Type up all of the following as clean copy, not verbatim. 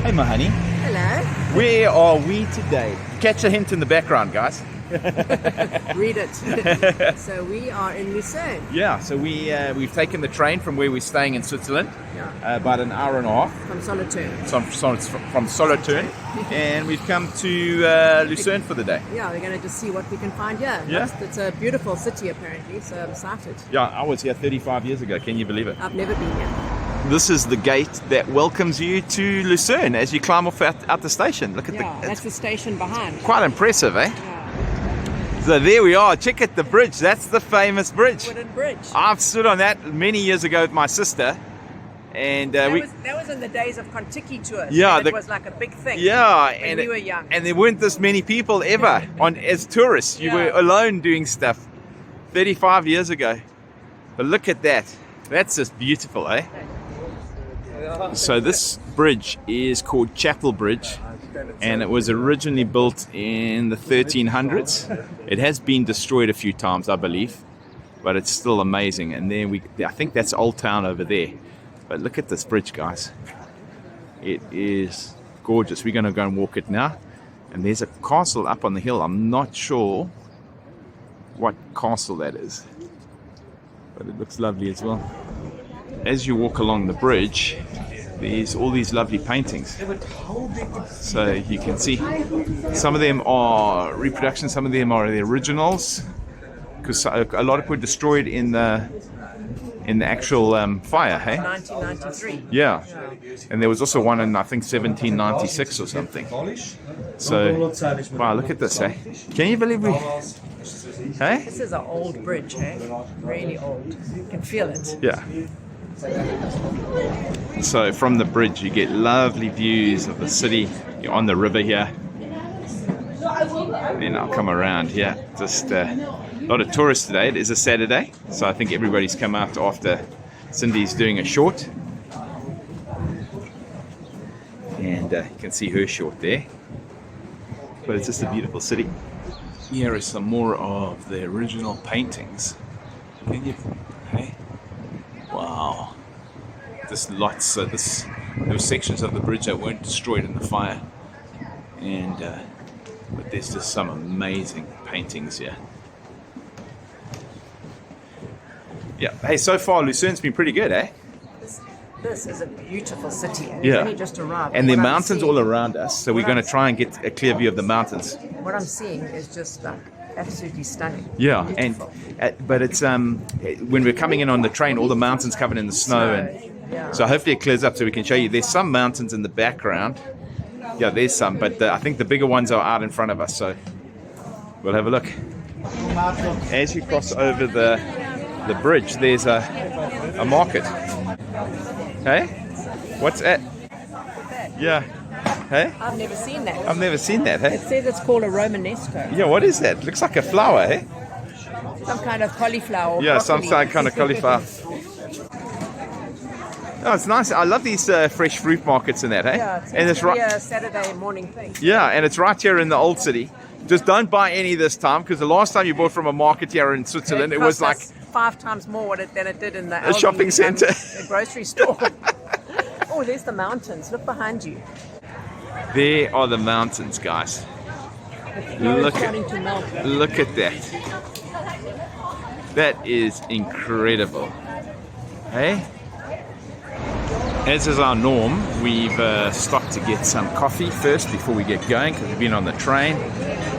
Hey, my honey. Hello. Where are we today? Catch a hint in the background, guys. Read it. So we are in Lucerne. Yeah, so we've taken the train from where we're staying in Switzerland, Yeah. about an hour and a half From Solothurn. from Solothurn, and we've come to Lucerne for the day. Yeah, we're going to just see what we can find here. Yeah. It's a beautiful city apparently, so I'm excited. Yeah, I was here 35 years ago. Can you believe it? I've never been here. This is the gate that welcomes you to Lucerne as you climb off out the station. Look at Yeah, that's the station behind. quite impressive, eh? Yeah. So there we are. Check out the bridge. That's the famous bridge. Wooden bridge. I've stood on that many years ago with my sister, and that was in the days of Kontiki tours. Yeah, it was like a big thing. yeah, when and we were young. and there weren't this many people ever on as tourists. You were Yeah. alone doing stuff 35 years ago. But look at that. That's just beautiful, eh? So this bridge is called Chapel Bridge, and it was originally built in the 1300s. It has been destroyed a few times, I believe, but it's still amazing. And then I think that's Old Town over there. But look at this bridge, guys. It is gorgeous. We're going to go and walk it now. And there's a castle up on the hill. I'm not sure what castle that is, but it looks lovely as well. As you walk along the bridge, there's all these lovely paintings. So you can see some of them are reproductions, some of them are the originals, because a lot of them were destroyed in the actual fire, hey? 1993. Yeah. And there was also one in, I think, 1796 or something. So, wow, look at this, hey? Can you believe we... Hey? This is an old bridge, eh? Really old. You can feel it. Yeah. So from the bridge you get lovely views of the city. You're on the river here. Then I'll come around here. Just a lot of tourists today. It is a Saturday, so I think everybody's come out after Cindy's doing a short. And you can see her short there. But it's just a beautiful city. Here is some more of the original paintings. Can you... Hey? Wow. There's lots. There were sections of the bridge that weren't destroyed in the fire, and but there's just some amazing paintings here. Yeah. Hey, so far Lucerne's been pretty good, eh? This is a beautiful city. And Yeah. We've only just arrived. And there are What I'm mountains seeing- all around us, so we're going to try and get a clear view of the mountains. What I'm seeing is just like absolutely stunning. Yeah, Beautiful. but it's when we're coming in on the train, all the mountains covered in the snow, and yeah. so hopefully it clears up so we can show you. There's some mountains in the background. Yeah, there's some, but I think the bigger ones are out in front of us, so we'll have a look. As you cross over the bridge, there's a market. Hey, what's that? Yeah. Hey, I've never seen that. I've never seen that. Hey. It says it's called a Romanesco. Yeah, what is that? Looks like a flower, hey? Some kind of cauliflower. or Yeah, some broccoli. kind of cauliflower. Oh, it's nice. I love these fresh fruit markets and that, hey? Yeah, it seems and it's to be right. a Saturday morning thing. Yeah, and it's right here in the old city. Just don't buy any this time, because the last time you bought from a market here in Switzerland, it was like cost us 5 times more than it did in the a shopping centre. the grocery store. Oh, there's the mountains. Look behind you. There are the mountains, guys. Snow is Look starting to melt. Look at that. That is incredible. Hey? As is our norm, we've stopped to get some coffee first before we get going, because we've been on the train.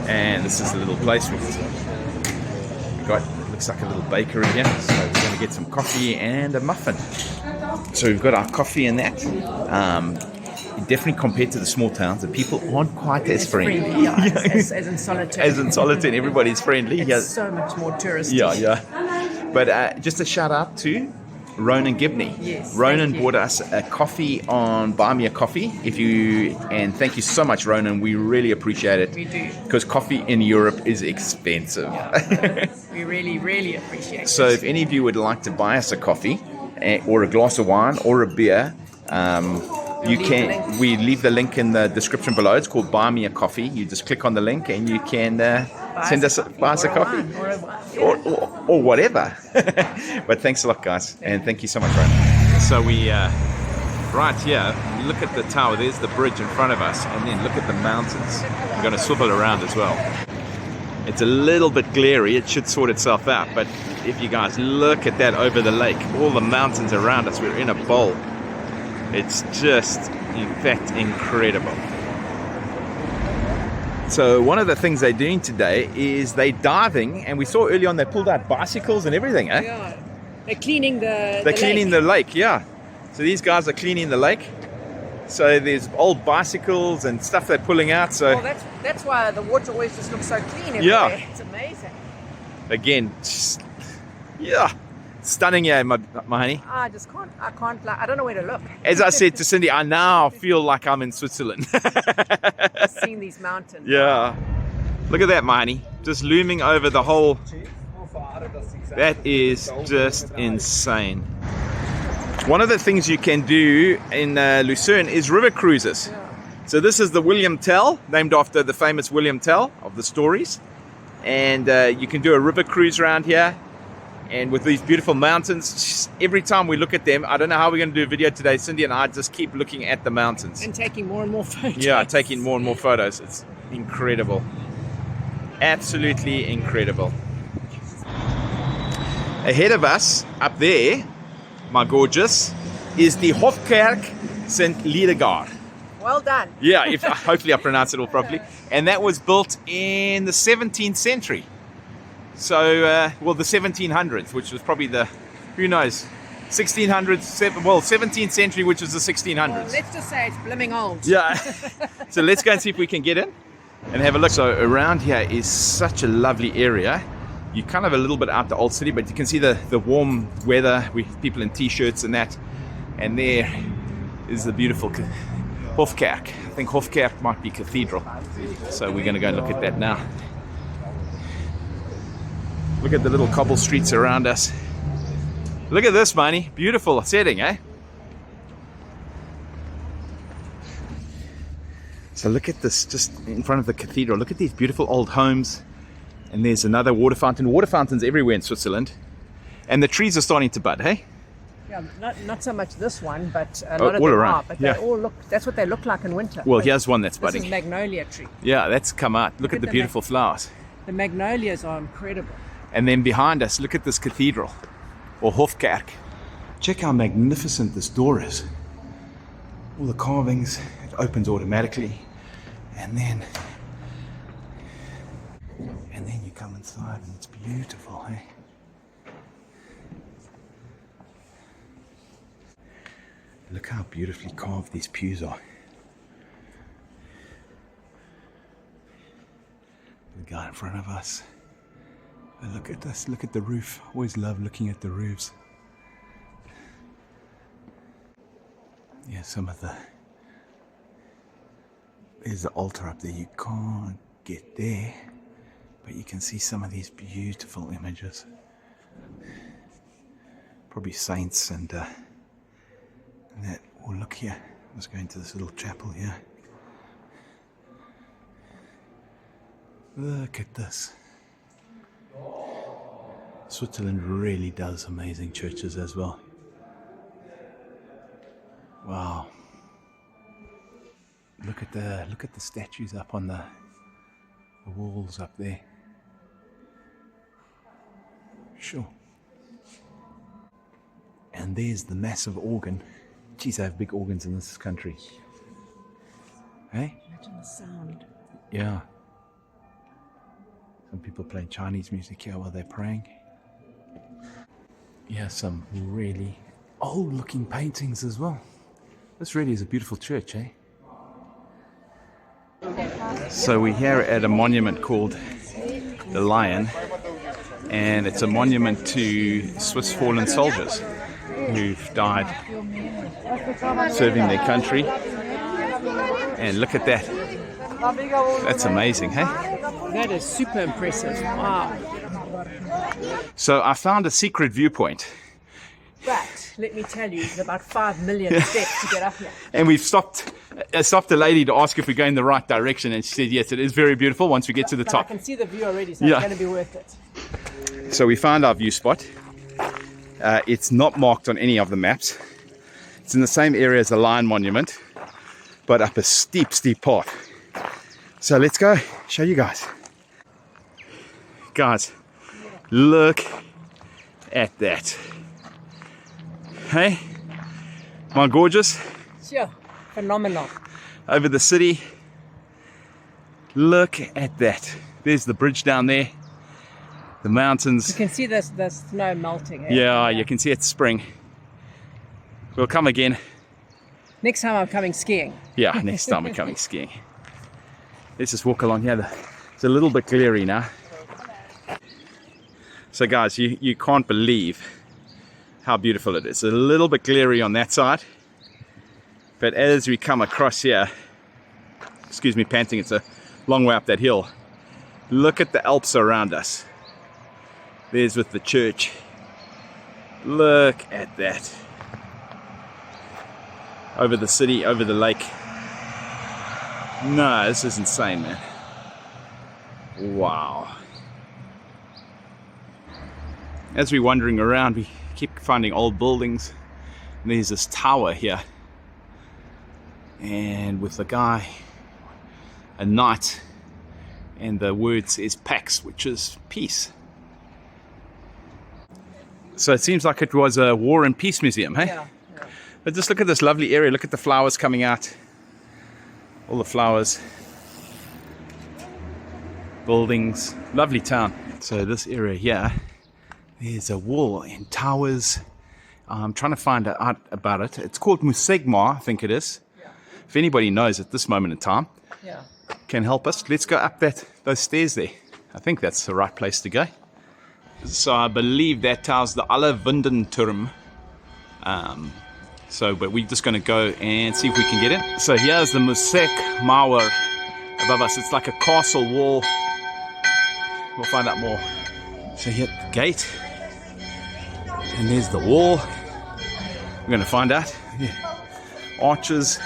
And this is a little place we got. It looks like a little bakery here, so we're going to get some coffee and a muffin. So we've got our coffee and that. Definitely compared to the small towns, the people aren't quite as friendly. Yeah, as in Solothurn. As in Solothurn, everybody's friendly. It's so much more touristy. Yeah. But just a shout out to Ronan Gibney. Yes, Ronan thank you. bought us a coffee on Buy Me a Coffee. And thank you so much, Ronan. We really appreciate it. We do. Because coffee in Europe is expensive. Yeah. We really, really appreciate So it. if any of you would like to buy us a coffee or a glass of wine or a beer, you can. We leave the link in the description below. It's called Buy Me a Coffee. You just click on the link and you can send us buy us a coffee or whatever. But thanks a lot, guys, and thank you so much, Ryan. So we right here, look at the tower. There's the bridge in front of us, and then look at the mountains. We're going to swivel around as well. It's a little bit glary. It should sort itself out, but if you guys look at that over the lake, all the mountains around us, we're in a bowl. It's just, in fact, incredible. So one of the things they're doing today is they're diving, and we saw early on they pulled out bicycles and everything, eh? Yeah. They're cleaning the lake, yeah. So these guys are cleaning the lake. So there's old bicycles and stuff they're pulling out. So well, that's why the water always just looks so clean everywhere. Yeah. It's amazing. Again, just, yeah, stunning, yeah, my honey. I can't, like, I don't know where to look. As I said to Cindy, I now feel like I'm in Switzerland. Just seeing these mountains. Yeah. Look at that, my honey. Just looming over the whole. That is just insane. One of the things you can do in Lucerne is river cruises. Yeah. So this is the William Tell, named after the famous William Tell of the stories. And you can do a river cruise around here. And with these beautiful mountains, every time we look at them, I don't know how we're going to do a video today. Cindy and I just keep looking at the mountains. And taking more and more photos. Yeah, taking more and more photos. It's incredible. Absolutely incredible. Ahead of us, up there, my gorgeous, is the Hofkerk St. Liedegard. Well done. Yeah, hopefully I pronounced it all properly. And that was built in the 17th century. So, well, the 1700s, which was probably the, who knows, 1600s, 17th century, which was the 1600s. Well, let's just say it's blooming old. Yeah. So let's go and see if we can get in and have a look. So around here is such a lovely area. You're kind of a little bit out the old city, but you can see the warm weather with people in t-shirts and that. And there is the beautiful Hofkerk. I think Hofkerk might be cathedral. So we're going to go and look at that now. Look at the little cobble streets around us. Look at this, Marnie. Beautiful setting, eh? So look at this, just in front of the cathedral. Look at these beautiful old homes. And there's another water fountain. Water fountains everywhere in Switzerland. And the trees are starting to bud, hey? Yeah, not so much this one, but a lot of all them around. are. But Yeah. they all look, that's what they look like in winter. Well, here's one that's This budding. is magnolia tree. Yeah, that's come out. Look at the the beautiful flowers. The magnolias are incredible. And then behind us, look at this cathedral, or Hofkerk. Check how magnificent this door is. All the carvings, it opens automatically. And then you come inside and it's beautiful, hey? Look how beautifully carved these pews are. The guy in front of us. And look at this, look at the roof. Always love looking at the roofs. Yeah, some of the... There's the altar up there. You can't get there, but you can see some of these beautiful images. Probably saints and that. Oh, look here. Let's go into this little chapel here. Look at this. Switzerland really does amazing churches as well. Wow. Look at the statues up on the walls up there. Sure. And there's the massive organ. Geez, they have big organs in this country. Hey? Imagine the sound. Yeah. Some people playing Chinese music here while they're praying. Yeah, some really old looking paintings as well. This really is a beautiful church, eh? So we're here at a monument called the Lion, and it's a monument to Swiss fallen soldiers who've died serving their country. And look at that. That's amazing, hey? That is super impressive. Wow. So I found a secret viewpoint. But let me tell you, it's about 5 million steps to get up here. And we've stopped a lady to ask if we're going the right direction, and she said yes, it is very beautiful once we get to the But top. I can see the view already, so Yeah. it's going to be worth it. So we found our view spot. It's not marked on any of the maps. It's in the same area as the Lion Monument, but up a steep, steep path. So let's go show you guys. Guys, look at that. Hey, my gorgeous. Sure, phenomenal. Over the city. Look at that. There's the bridge down there. The mountains. You can see the snow melting. Eh? Yeah, you can see it's spring. We'll come again. Next time I'm coming skiing. Yeah, next time we're coming skiing. Let's just walk along here. It's a little bit glary now. So guys, you can't believe how beautiful it is. A little bit glary on that side. But as we come across here, excuse me panting, it's a long way up that hill. Look at the Alps around us. There's with the church. Look at that. Over the city, over the lake. No, this is insane, man. Wow. As we're wandering around, we keep finding old buildings. And there's this tower here. And with the guy, a knight, and the word says Pax, which is peace. So it seems like it was a war and peace museum, hey? Yeah. But just look at this lovely area. Look at the flowers coming out. All the flowers. Buildings. Lovely town. So this area here, there's a wall and towers. I'm trying to find out about it. It's called Musegma, I think it is. Yeah. If anybody knows at this moment in time, Yeah. can help us. Let's go up those stairs there. I think that's the right place to go. So I believe that tower's the Allerwindenturm. But we're just going to go and see if we can get in. So here's the Museekmauer above us. It's like a castle wall. We'll find out more. So here, the gate. And there's the wall. We're going to find out. Yeah. Arches.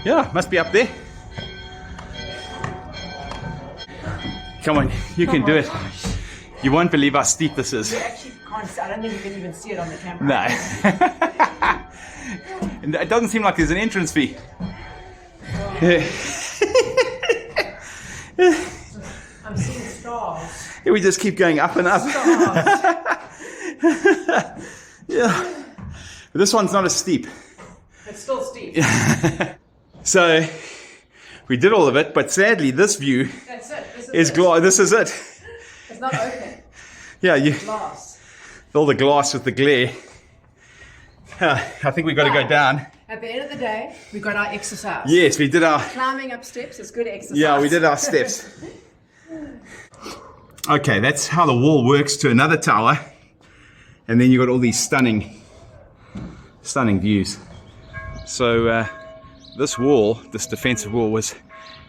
Yeah, must be up there. Come on, you can do it. You won't believe how steep this is. You actually can't see. I don't think you can even see it on the camera. No. And it doesn't seem like there's an entrance fee. Yeah. I'm seeing stars. Yeah, we just keep going up and up. Yeah. But this one's not as steep. It's still steep. So we did all of it, but sadly this view That's it. this is it. It's not open. Yeah, Glass. all the glass with the glare. I think we got to go down. At the end of the day, we got our exercise. Yes, we did our... Climbing up steps is good exercise. Yeah, we did our steps. Okay, that's how the wall works to another tower. And then you got all these stunning views. So this defensive wall was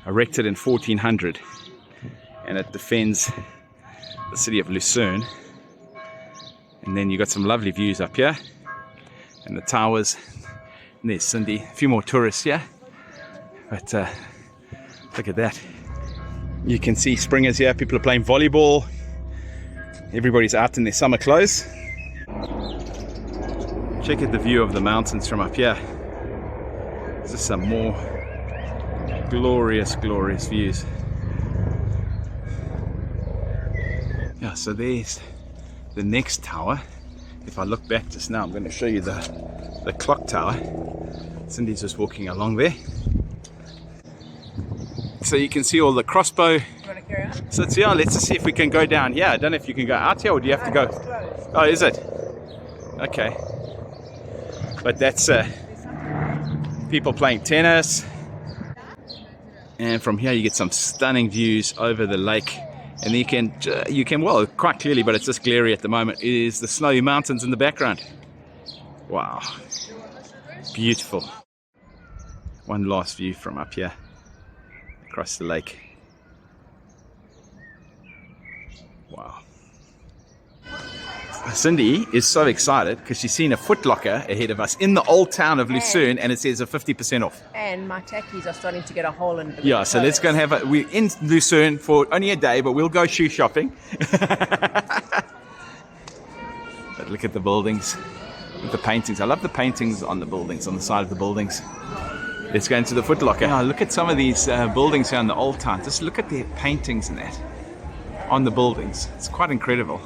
erected in 1400. And it defends the city of Lucerne. And then you got some lovely views up here. And the towers. And there's Cindy. A few more tourists here. But look at that. You can see springers here. People are playing volleyball. Everybody's out in their summer clothes. Check out the view of the mountains from up here. This is some more glorious, glorious views. Yeah, so there's the next tower. If I look back just now, I'm going to show you the clock tower. Cindy's just walking along there. So you can see all the crossbow. You want to carry on? So yeah, let's just see if we can go down here. I don't know if you can go out here or do you have to go? It's closed. Oh, is it? Okay. But that's people playing tennis. And from here you get some stunning views over the lake. And you can, well, quite clearly, but it's just glary at the moment, is the snowy mountains in the background. Wow. Beautiful. One last view from up here, across the lake. Wow. Cindy is so excited because she's seen a Foot Locker ahead of us in the old town of Lucerne, and it says a 50% off. And my tackies are starting to get a hole in them. Yeah, so let's go and have we're in Lucerne for only a day, but we'll go shoe shopping. But look at the buildings. at the paintings. I love the paintings on the buildings, on the side of the buildings. Let's go into the Foot Locker. Now, look at some of these buildings here in the Old Town. Just look at the paintings and that on the buildings. It's quite incredible.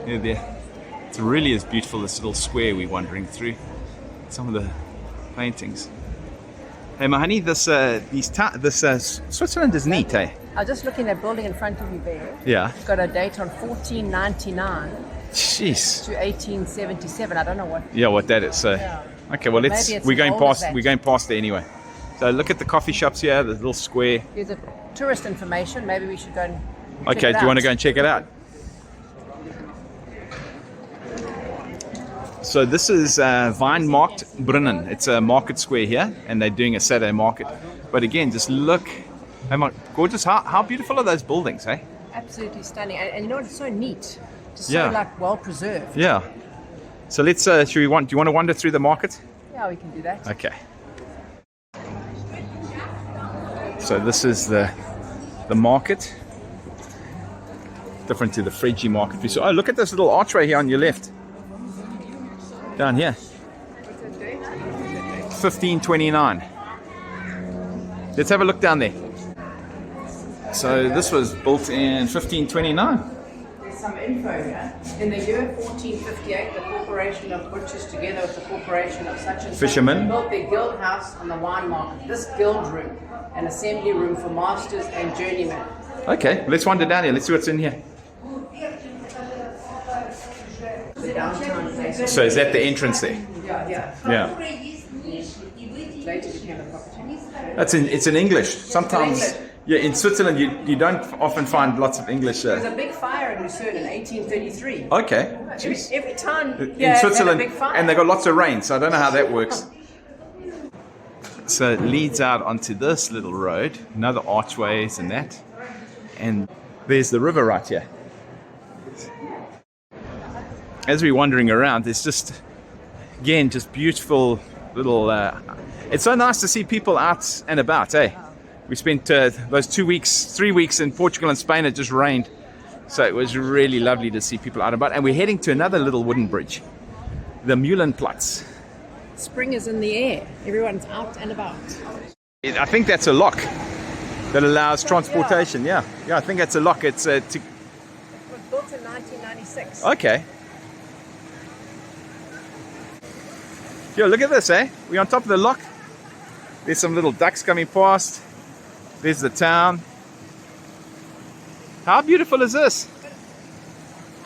Yeah, it really is beautiful, this little square we're wandering through. Some of the paintings. Hey, my honey, this Switzerland is neat, eh? I was just looking at the building in front of you there. Yeah. It's got a date on 1499 Jeez. to 1877. I don't know what. Yeah, what that is. So, Yeah. okay, well Maybe it's we're going as old as past. that. We're going past there anyway. So look at the coffee shops here. The little square. There's a tourist information. Maybe we should go and. Okay, do you want to go and check it out? So this is Weinmarkt Brunnen. It's a market square here, and they're doing a Saturday market. But again, just look. Oh my, gorgeous. How beautiful are those buildings, eh? Absolutely stunning. And you know what? It's so neat. It's so Yeah. like well preserved. Yeah. So let's. Do you want to wander through the market? Yeah, we can do that. Okay. So this is the market. Different to the Freggie market. So, oh, look at this little archway here on your left. Down here. 1529. Let's have a look down there. So this was built in 1529. There's some info here. In the year 1458, the Corporation of Butchers, together with the Corporation of such and such, Fishermen. built their guild house on the wine market. This guild room, an assembly room for masters and journeymen. Okay, let's wander down here. Let's see what's in here. The downtown place. So is that the entrance there? Yeah. Yeah. Later became a property. It's in English. Sometimes, It's in English. yeah, in Switzerland you don't often find lots of English. There was a big fire in Lucerne in 1833. Okay. Jeez. Every town In Switzerland, had a big fire. and they got lots of rain, so I don't know how that works. So it leads out onto this little road, another archways and that, and there's the river right here. As we're wandering around, there's just, again, just beautiful little. It's so nice to see people out and about, eh? We spent those 3 weeks in Portugal and Spain. It just rained, so it was really lovely to see people out and about. And we're heading to another little wooden bridge, the Mühlenplatz. Spring is in the air. Everyone's out and about. I think that's a lock that allows transportation. Yeah, I think that's a lock. It's It was built in 1996. okay. Yo, look at this, eh? We're on top of the lock. There's some little ducks coming past. There's the town. How beautiful is this?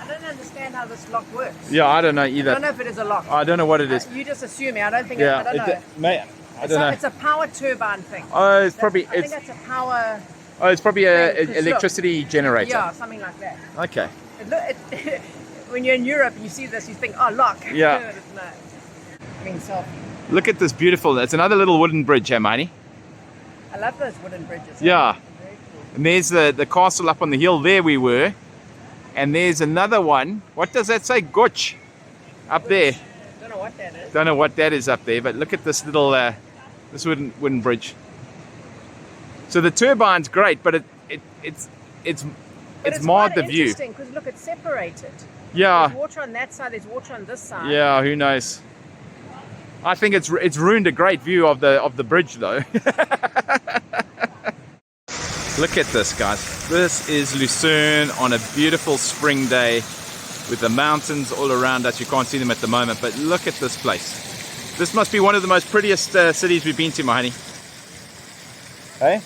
I don't understand how this lock works. Yeah, I don't know I either. don't know if it is a lock. I don't know what it is. You just assume me. I don't think. Yeah, I don't know. I don't know. It's a power turbine thing. Oh, it's probably I think that's a power. a thing, 'cause electricity generator. Yeah, something like that. Okay. When you're in Europe, you see this, you think, oh, lock. Yeah. No. I mean, selfie. Look at this beautiful. It's another little wooden bridge, Hermione. I love those wooden bridges. Yeah. Very cool. And there's the castle up on the hill. There we were. And there's another one. What does that say? Gotch. Up there. Don't know what that is. Don't know what that is up there, but look at this little this wooden bridge. So the turbine's great, but it's But it's marred quite the view. interesting because look, it's separated. Yeah. There's water on that side. There's water on this side. Yeah, who knows? I think it's ruined a great view of the bridge though. Look at this, guys. This is Lucerne on a beautiful spring day with the mountains all around us. You can't see them at the moment, but look at this place. This must be one of the most prettiest cities we've been to, my honey. Hey?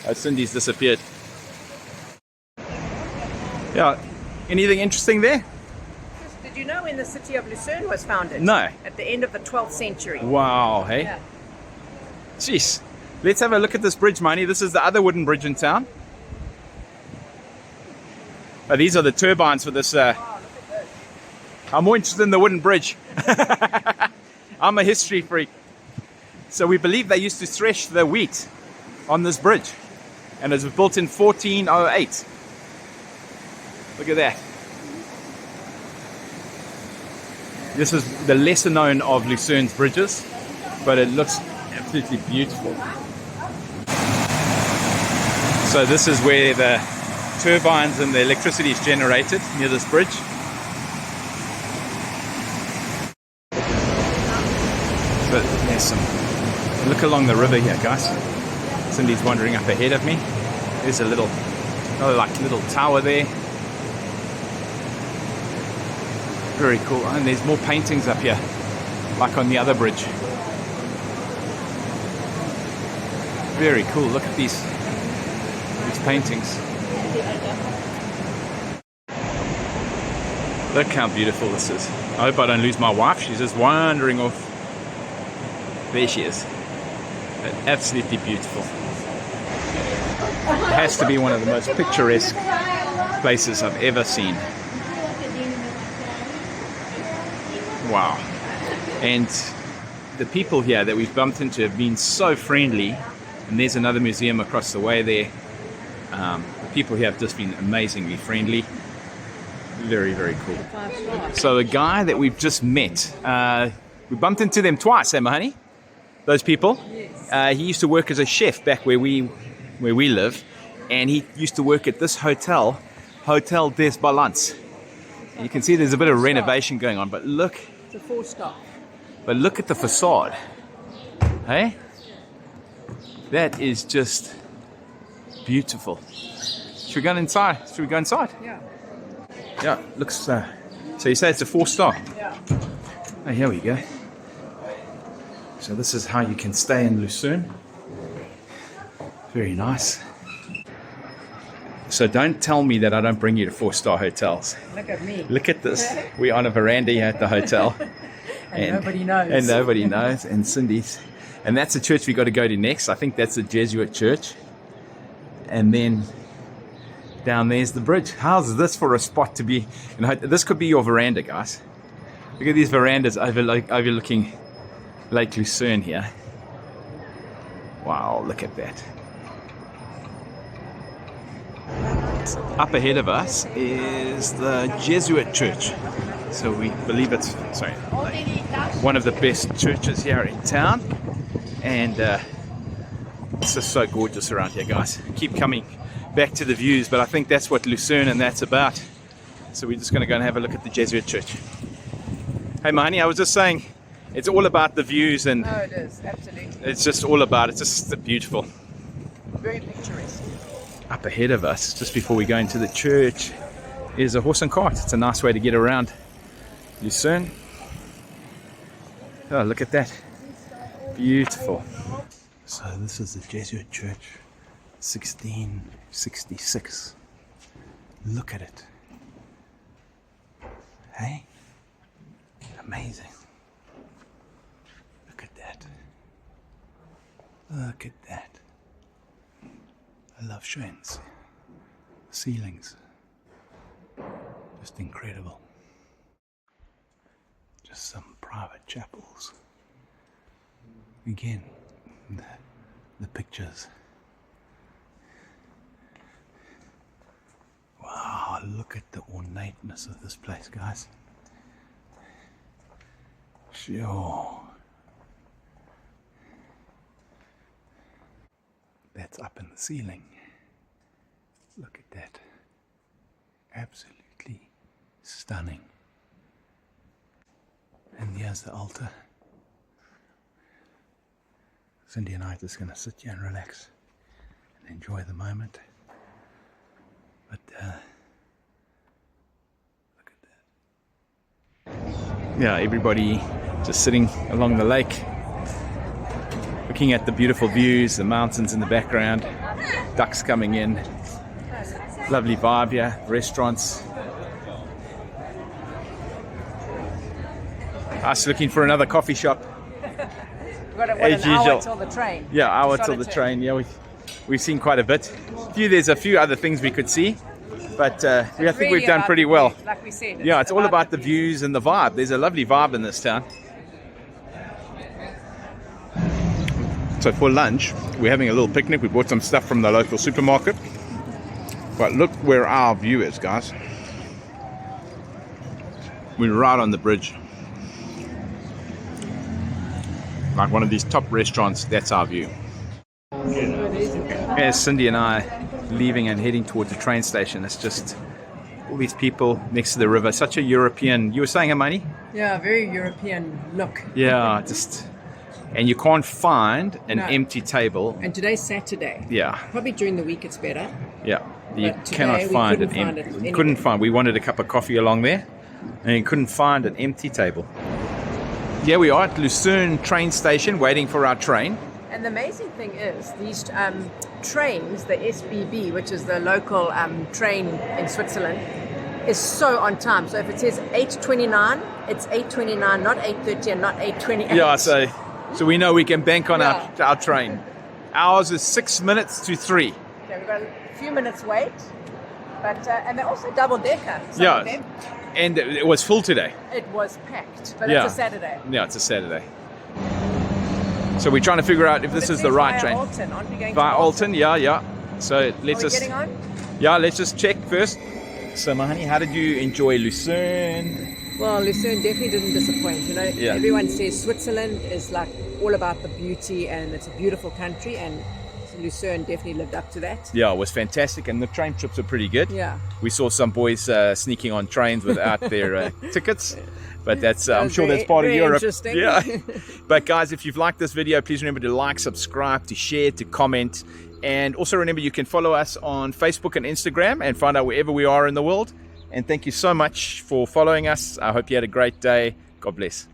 Oh, Cindy's disappeared. Yeah. Anything interesting there? Did you know when the city of Lucerne was founded? No. At the end of the 12th century. Wow, hey? Yeah. Jeez. Let's have a look at this bridge, Miney. This is the other wooden bridge in town. Oh, these are the turbines for this. Oh, look at this. I'm more interested in the wooden bridge. I'm a history freak. So we believe they used to thresh the wheat on this bridge. And it was built in 1408. Look at that. This is the lesser known of Lucerne's bridges, but it looks absolutely beautiful. So this is where the turbines and the electricity is generated, near this bridge. there's some, look along the river here, guys. Cindy's wandering up ahead of me. There's a little, little tower there. Very cool. And there's more paintings up here, like on the other bridge. Very cool. Look at these paintings. Look how beautiful this is. I hope I don't lose my wife. She's just wandering off. There she is. Absolutely beautiful. It has to be one of the most picturesque places I've ever seen. Wow. And the people here that we've bumped into have been so friendly. And there's another museum across the way there. The people here have just been amazingly friendly. Very, very cool. So the guy that we've just met, we bumped into them twice, eh, honey? Those people. Yes. He used to work as a chef back where we live, and he used to work at this hotel, Hotel des Balance. And you can see there's a bit of renovation going on, but look. It's a 4-star. But look at the facade. Hey? That is just beautiful. Should we go inside? Yeah. Yeah, looks. So you say it's a 4-star? Yeah. Oh, here we go. So this is how you can stay in Lucerne. Very nice. So don't tell me that I don't bring you to 4-star hotels. Look at me. Look at this. We're on a veranda here at the hotel. and nobody knows. And nobody knows. And Cindy's. And that's the church we got to go to next. I think that's the Jesuit Church. And then down there's the bridge. How's this for a spot to be? This could be your veranda, guys. Look at these verandas overlooking Lake Lucerne here. Wow, look at that. Up ahead of us is the Jesuit Church. So we believe it's one of the best churches here in town. And it's just so gorgeous around here, guys. Keep coming back to the views, but I think that's what Lucerne and that's about. So we're just going to go and have a look at the Jesuit Church. Hey, my honey, I was just saying, it's all about the views, and oh, it is, absolutely. It's just all about, it's just beautiful. Very picturesque. Up ahead of us, just before we go into the church, is a horse and cart. It's a nice way to get around Lucerne. Oh, look at that. Beautiful. So this is the Jesuit Church, 1666. Look at it. Hey? Amazing. Look at that. Look at that. I love showing ceilings. Just incredible. Just some private chapels. Again, the pictures. Wow, look at the ornateness of this place, guys. Sure. That's up in the ceiling. Look at that. Absolutely stunning. And here's the altar. Cindy and I are just going to sit here and relax and enjoy the moment. But look at that. Yeah, everybody just sitting along the lake, looking at the beautiful views, the mountains in the background, ducks coming in. Lovely vibe here, restaurants. Us looking for another coffee shop. We've got an hour till the train. Yeah, hour till the train. Yeah, we've seen quite a bit. There's a few other things we could see, but I think we've done pretty well. Like we said. Yeah, it's all about the views and the vibe. There's a lovely vibe in this town. So for lunch, we're having a little picnic. We bought some stuff from the local supermarket. But look where our view is, guys. We're right on the bridge. Like one of these top restaurants, that's our view. As Cindy and I leaving and heading towards the train station, it's just all these people next to the river. Such a European, you were saying, Hermione? Yeah, very European look. Yeah, just and you can't find an No. empty table. And today's Saturday. Yeah, Probably during the week it's better. yeah. You But today cannot we find couldn't an find it empty. anywhere. Couldn't find. We wanted a cup of coffee along there, and you couldn't find an empty table. Here we are at Lucerne train station, waiting for our train. And the amazing thing is these trains, the SBB, which is the local train in Switzerland, is so on time. So if it says 8:29, it's 8:29, not 8:30 and not 8:28. Yeah, so we know we can bank on Yeah. our train. Ours is 6 minutes to 3. Okay, we've got a few minutes wait, but and they're also double decker. Yeah, and it was full today. It was packed, but Yeah. it's a Saturday. Yeah, it's a Saturday. So we're trying to figure out if this It is the says right via train. Alton. Aren't we going Via to Alton, yeah. So Are let's we just getting on? let's just check first. So Mahani, how did you enjoy Lucerne? Well, Lucerne definitely didn't disappoint. You know, Yeah. everyone says Switzerland is like all about the beauty and it's a beautiful country, and Lucerne definitely lived up to that. Yeah, it was fantastic, and the train trips were pretty good. Yeah. We saw some boys sneaking on trains without their tickets, but that's I'm was sure very- that's part of very Europe. interesting. Yeah. But guys, if you've liked this video, please remember to like, subscribe, to share, to comment, and also remember you can follow us on Facebook and Instagram and find out wherever we are in the world. And thank you so much for following us. I hope you had a great day. God bless.